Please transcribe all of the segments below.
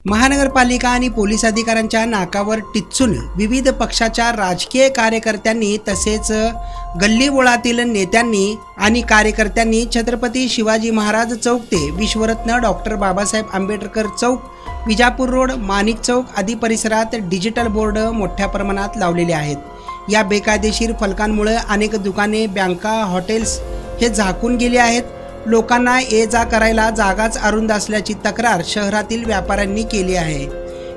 महानगरपालिका आणि पोलीस अधिकाऱ्यांच्या नाकावर टिच्चून विविध पक्षाच्या राजकीय कार्यकर्त्यांनी तसेच गल्लीबोळातील नेत्यांनी आणि कार्यकर्त्यांनी छत्रपती शिवाजी महाराज चौक ते विश्वरत्न डॉक्टर बाबासाहेब आंबेडकर चौक, विजापूर रोड, माणिक चौक आदी परिसरात डिजिटल बोर्ड मोठ्या प्रमाणात लावलेले आहेत। या बेकायदेशीर फलकांमुळे अनेक दुकाने, बँका, हॉटेल्स हे झाकून गेले आहेत। लोकांना ये जा करायला जागाच अरुंद असल्याची तक्रार शहरातील व्यापाऱ्यांनी केली आहे।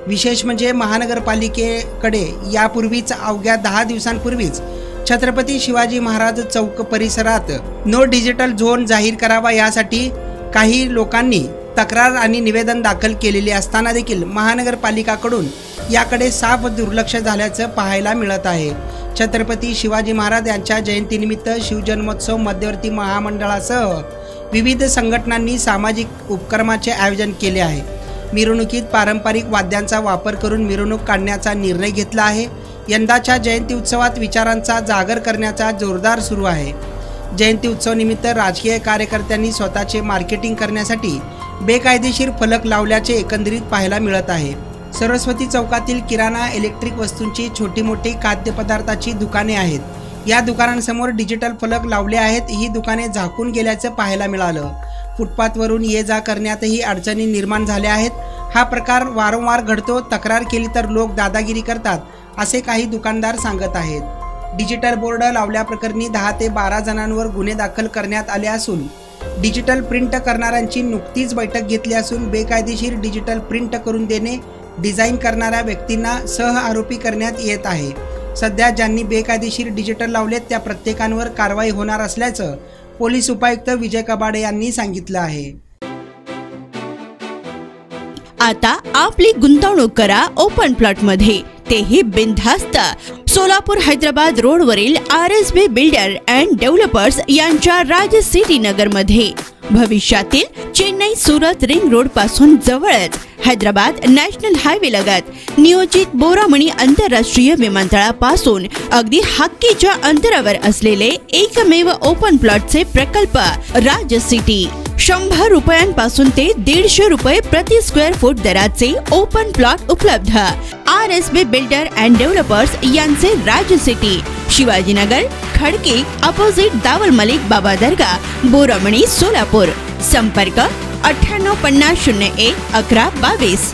विशेष म्हणजे महानगरपालिकेकडे यापूर्वीच अवघ्या 10 दिवसांपूर्वीच छत्रपती शिवाजी महाराज चौक परिसरात नो डिजिटल झोन जाहीर करावा यासाठी काही लोकांनी तक्रार आणि निवेदन दाखल केलेले असताना देखील महानगरपालिकाकडून याकडे साफ दुर्लक्ष झाल्याचं पाहायला मिळत आहे। छत्रपती शिवाजी महाराज यांच्या जयंतीनिमित्त शिवजन्मोत्सव मध्यवर्ती महामंडळासह विविध संघटनांनी सामाजिक उपक्रमाचे आयोजन केले आहे। मिरवणुकीत पारंपरिक वाद्यांचा वापर करून मिरवणूक काढण्याचा निर्णय घेतला आहे। यंदाच्या जयंती उत्सवात विचारांचा जागर करण्याचा जोरदार सुरू आहे। जयंती उत्सव निमित्त राजकीय कार्यकर्त्यांनी स्वतःचे मार्केटिंग करण्यासाठी बेकायदेशीर फलक लावल्याचे एकंदरीत पाहायला मिळत आहे। सरस्वती चौकातील किराणा, इलेक्ट्रिक वस्तूंची छोटी मोठी खाद्यपदार्थाची दुकाने आहेत। या दुकानांसमोर डिजिटल फलक लावले आहेत। ही दुकाने झाकून गेल्याचं पाहायला मिळालं। फुटपाथवरून ये जा करण्यातही अडचणी निर्माण झाल्या आहेत। हा प्रकार वारंवार घडतो। तक्रार केली तर लोक दादागिरी करतात असे काही दुकानदार सांगत आहेत। डिजिटल बोर्ड लावल्याप्रकरणी 10 ते 12 जणांवर गुन्हे दाखल करण्यात आले असून डिजिटल प्रिंट करणाऱ्यांची नुकतीच बैठक घेतली असून बेकायदेशीर डिजिटल प्रिंट करून देणे, डिझाईन करणाऱ्या व्यक्तींना सह आरोपी करण्यात येत आहे। सध्या ज्यांनी बेकायदेशीर डिजिटल लावलेत त्या प्रत्येकांवर कारवाई होणार असल्याचं पोलीस उपायुक्त विजय कबाडे यांनी सांगितलं आहे। आता आपली गुंतवणूक करा ओपन प्लॉट मध्ये, तेही बिनधास्त। सोलापूर हैदराबाद रोडवरील RSB बिल्डर अँड डेव्हलपर्स यांच्या राज सिटी नगर मध्ये भविष्यातील चेन्नई सुरत रिंग रोड पासून जवळच हैदराबाद नॅशनल हायवे लगत नियोजित बोरामणी आंतरराष्ट्रीय विमानतळापासून अगदी हक्कीच्या अंतरावर असलेले एकमेव ओपन प्लॉटचे प्रकल्प राज सिटी। 100 रुपयांपासून ते 150 रुपये प्रति स्क्वेअर फूट दराचे ओपन प्लॉट उपलब्ध। RSB बिल्डर अँड डेव्हलपर्स यांचे राज सिटी, शिवाजीनगर, खडकी, अपोजिट दावल मलिक बाबा दर्गा, बोरामणी, सोलापूर। संपर्क 9850011122।